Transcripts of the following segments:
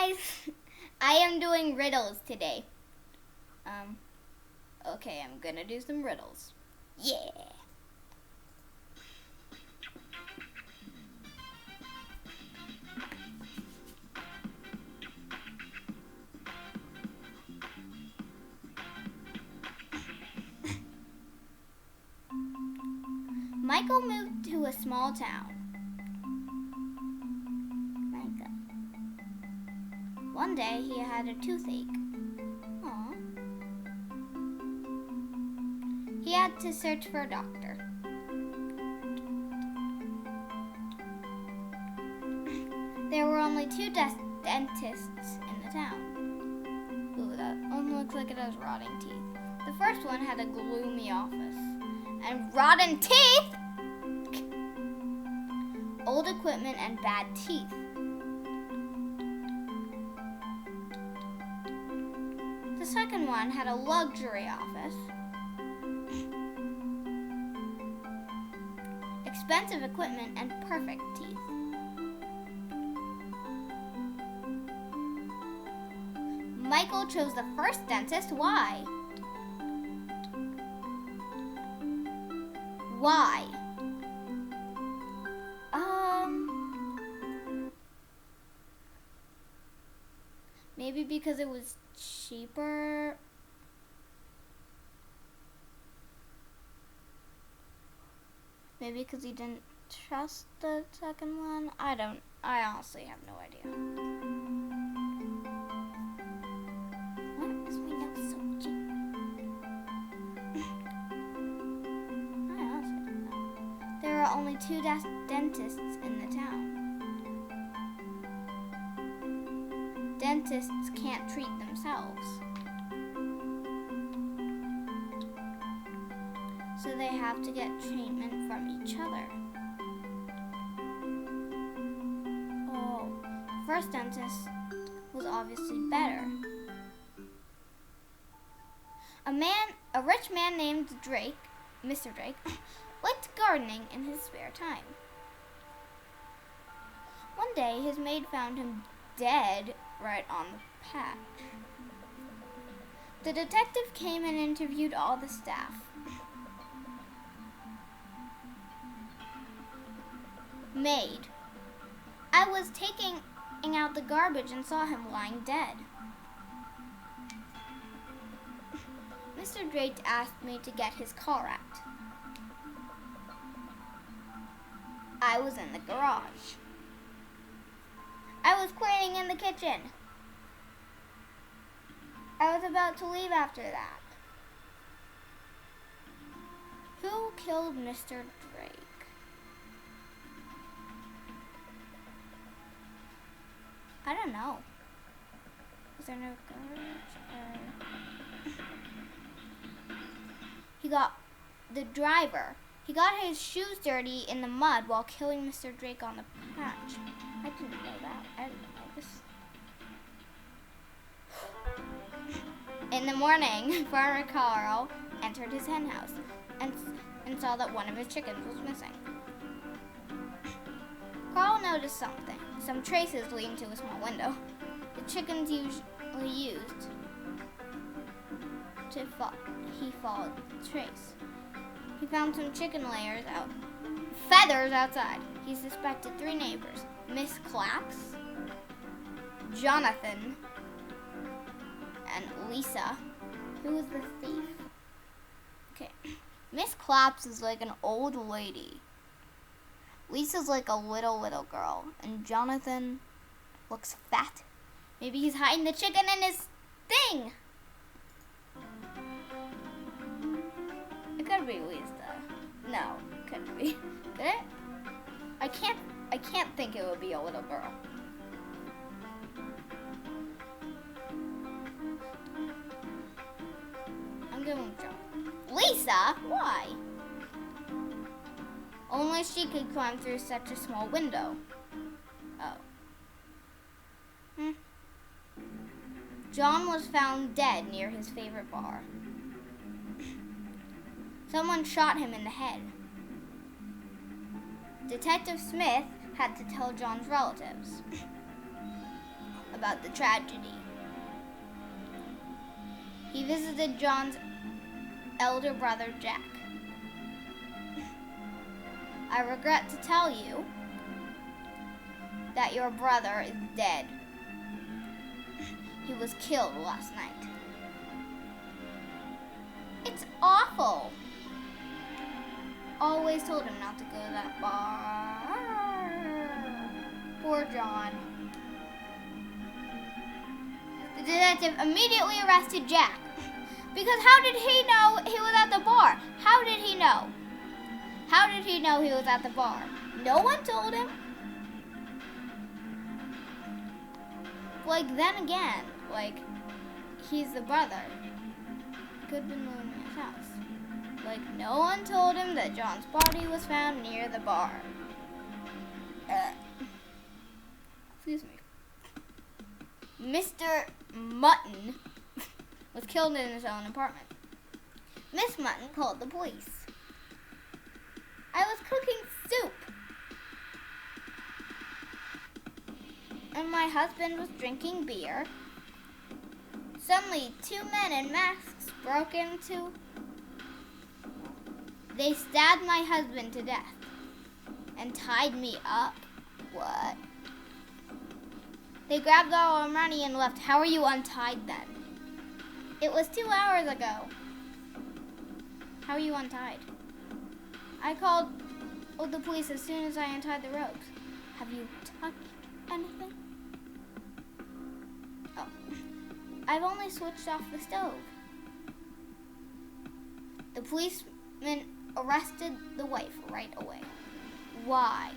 guys! I am doing riddles today. Okay, I'm gonna do some riddles. Yeah! Michael moved to a small town. One day he had a toothache. Aww. He had to search for a doctor. There were only two dentists in the town. Ooh, that one looks like it has rotting teeth. The first one had a gloomy office. And rotten teeth! Old equipment and bad teeth. The second one had a luxury office, expensive equipment, and perfect teeth. Michael chose the first dentist. Why? Why? Maybe because it was cheaper. Maybe because he didn't trust the second one. I honestly have no idea. What is my nose so itchy? I honestly don't know. There are only two dentists in the town. Dentists can't treat themselves. So they have to get treatment from each other. Oh, the first dentist was obviously better. A rich man named Drake, Mr. Drake, liked gardening in his spare time. One day, his maid found him dead right on the patch. The detective came and interviewed all the staff. Maid: I was taking out the garbage and saw him lying dead. Mr. Drake asked me to get his car out. I was in the garage. I was cleaning in the kitchen. I was about to leave after that. Who killed Mr. Drake? I don't know. Is there no garage? He got the driver. He got his shoes dirty in the mud while killing Mr. Drake on the patch. I didn't know that. I didn't know this. In the morning, Farmer Carl entered his hen house and saw that one of his chickens was missing. Carl noticed something. Some traces leading to a small window. The chickens usually used to followed the trace. He found some feathers outside. He suspected three neighbors: Miss Claps, Jonathan, and Lisa. Who was the thief? Okay. Miss Claps is like an old lady. Lisa's like a little girl. And Jonathan looks fat. Maybe he's hiding the chicken in his thing. It could be Lisa. No, it couldn't be. Could it? I can't think it would be a little girl. I'm going John. Lisa? Why? Only she could climb through such a small window. Oh. John was found dead near his favorite bar. Someone shot him in the head. Detective Smith had to tell John's relatives. A about the tragedy. He visited John's elder brother, Jack. I regret to tell you that your brother is dead. He was killed last night. It's awful. Always told him not to go to that bar. Poor John. The detective immediately arrested Jack. Because how did he know he was at the bar? How did he know? How did he know he was at the bar? No one told him. Like, then again, like, he's the brother. Could have been living in his house. Like, no one told him that John's body was found near the bar. Excuse me. Mr. Mutton was killed in his own apartment. Miss Mutton called the police. I was cooking soup, and my husband was drinking beer. Suddenly, two men in masks broke into. They stabbed my husband to death and tied me up. What? They grabbed all our money and left. How are you untied then? It was 2 hours ago. How are you untied? I called the police as soon as I untied the ropes. Have you touched anything? Oh. I've only switched off the stove. The policeman arrested the wife right away. Why?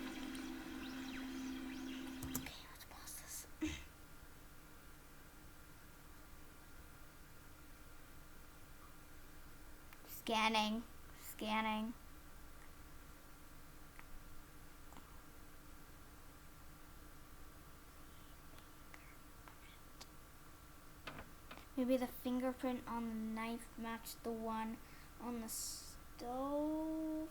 Okay, let's pause this. Scanning. Maybe the fingerprint on the knife matched the one on the stove.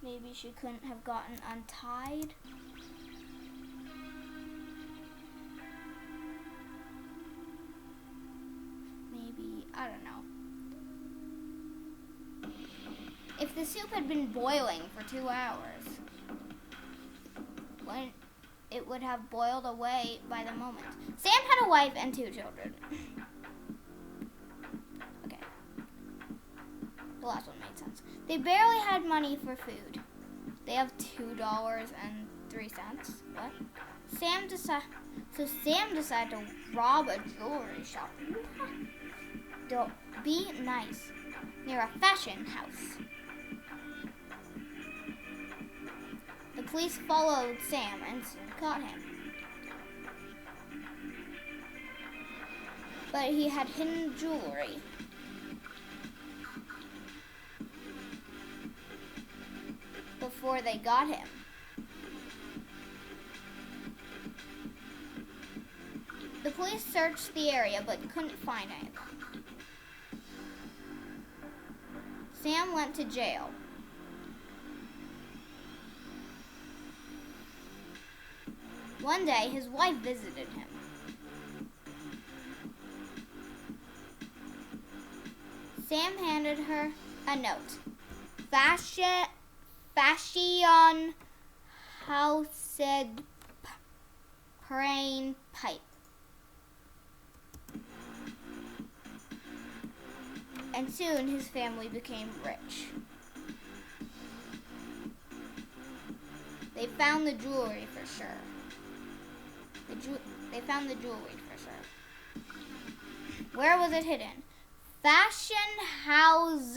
Maybe she couldn't have gotten untied. Maybe, I don't know. If the soup had been boiling for 2 hours, when it would have boiled away by the moment. Sam had a wife and 2 children. Okay. The last one made sense. They barely had money for food. They have $2.03. What? Sam decided to rob a jewelry shop. Don't be nice. Near a fashion house. The police followed Sam and soon caught him. But he had hidden jewelry. Before they got him. The police searched the area but couldn't find anything. Sam went to jail. One day, his wife visited him. Sam handed her a note. Fashion house drain pipe. And soon his family became rich. They found the jewelry for sure. They found the jewelry for sure. Where was it hidden? Fashion house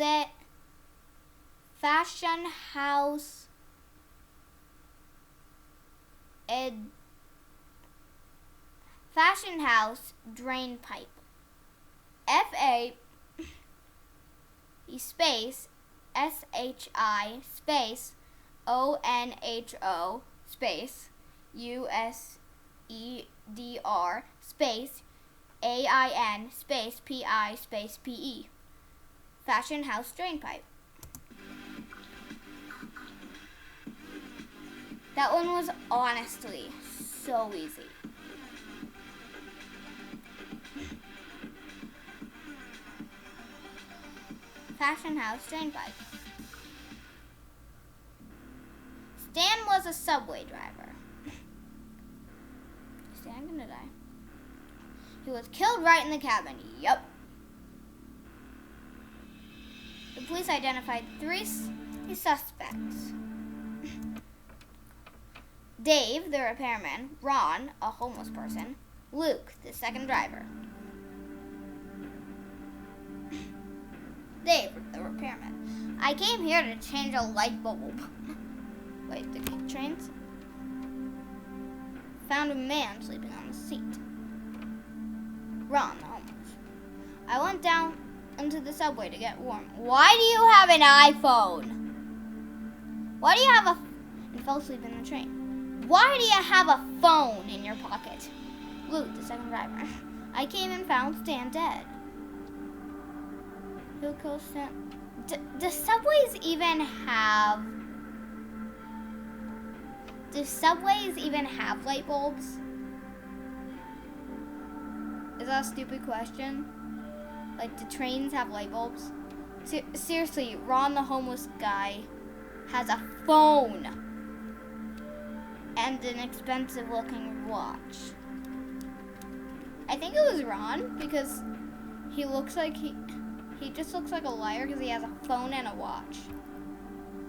drain pipe. FA space SHI space ONHO space USEDR space AIN space PI space PE. Fashion house drain pipe. That one was honestly so easy. Fashion house train bike. Stan was a subway driver. Stan gonna die. He was killed right in the cabin. Yup. The police identified 3 suspects. Dave, the repairman, Ron, a homeless person, Luke, the second driver. Dave, the repairman. I came here to change a light bulb. Wait, the trains? Found a man sleeping on the seat. Ron, the homeless. I went down into the subway to get warm. Why do you have an iPhone? Why do you have and fell asleep in the train. Why do you have a phone in your pocket? Luke, the second driver. I came and found Stan dead. Who killed Stan? Do subways even have light bulbs? Is that a stupid question? Like, do trains have light bulbs? Seriously, Ron, the homeless guy, has a phone and an expensive looking watch. I think it was Ron because he just looks like a liar because he has a phone and a watch.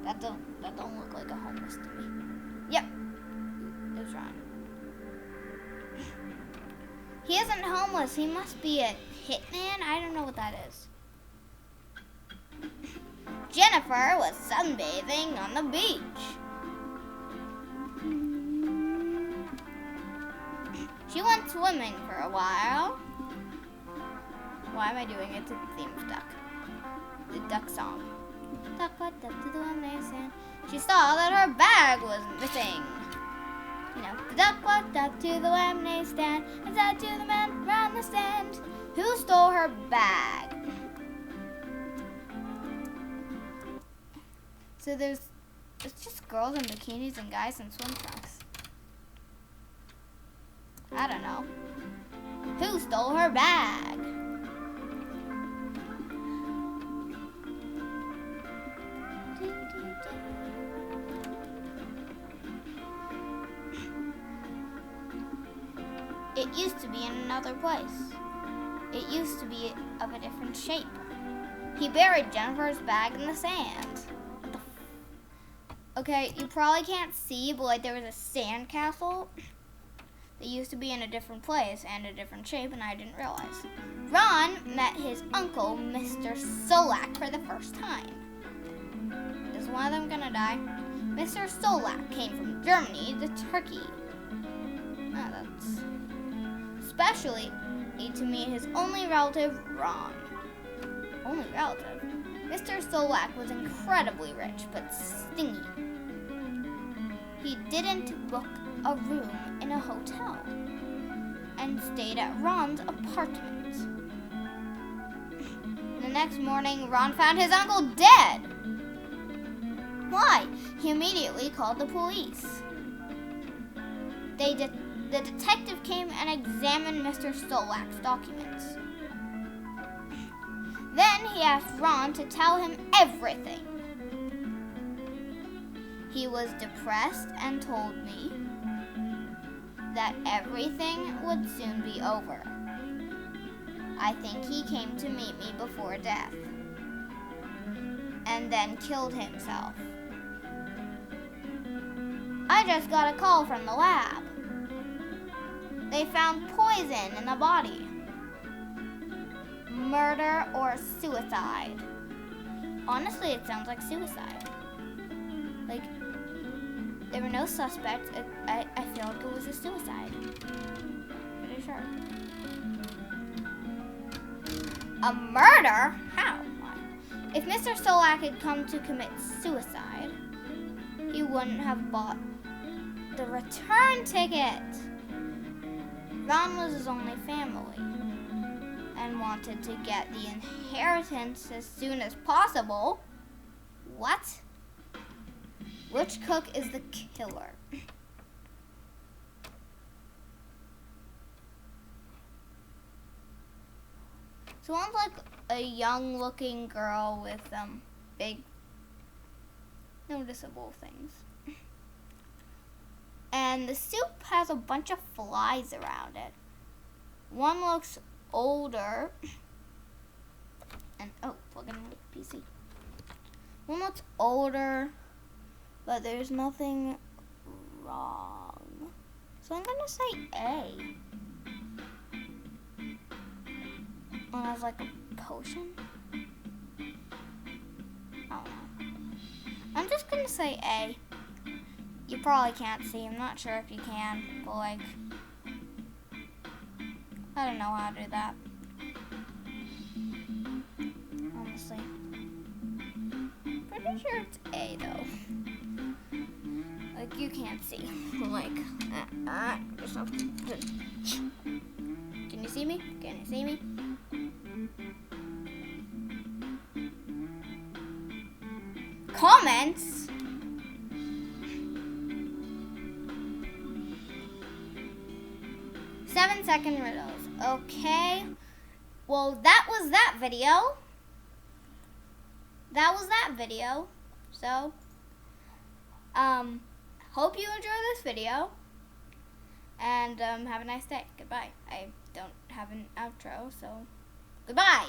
That don't look like a homeless to me. Yep, it was Ron. He isn't homeless. He must be a hitman. I don't know what that is. Jennifer was sunbathing on the beach. She went swimming for a while. Why am I doing it to the theme of Duck? The Duck song. Duck walked up to the lemonade stand. She saw that her bag was missing. You know, the duck walked up to the lemonade stand and said to the man around the stand, who stole her bag? So it's just girls in bikinis and guys in swim trunks. I don't know. Who stole her bag? It used to be in another place. It used to be of a different shape. He buried Jennifer's bag in the sand. Okay, you probably can't see, but like there was a sand castle that used to be in a different place and a different shape, and I didn't realize. Ron met his uncle, Mr. Solak, for the first time. Is one of them gonna die? Mr. Solak came from Germany to Turkey. Oh, that's especially to meet his only relative, Ron. Only relative? Mr. Solak was incredibly rich, but stingy. He didn't book a room in a hotel and stayed at Ron's apartment. The next morning, Ron found his uncle dead. Why? He immediately called the police. The detective came and examined Mr. Solak's documents. Then he asked Ron to tell him everything. He was depressed and told me that everything would soon be over. I think he came to meet me before death and then killed himself. I just got a call from the lab. They found poison in the body. Murder or suicide? Honestly, it sounds like suicide. Like, there were no suspects. I feel like it was a suicide. Pretty sure. A murder? How? If Mr. Solak had come to commit suicide, he wouldn't have bought the return ticket. Ron was his only family and wanted to get the inheritance as soon as possible. What? Which cook is the killer? So one's like a young-looking girl with big, noticeable things. And the soup has a bunch of flies around it. One looks older. And, oh, plug in the PC. One looks older, but there's nothing wrong. So I'm gonna say A. One has like a potion. I don't know. I'm just gonna say A. You probably can't see. I'm not sure if you can, but like, I don't know how to do that. Honestly. Pretty sure it's A though. Like, you can't see. Like, there's something. Can you see me? Can you see me? Comments? Seven-second riddles. Okay. Well, that was that video. So, hope you enjoy this video. And have a nice day. Goodbye. I don't have an outro, so goodbye.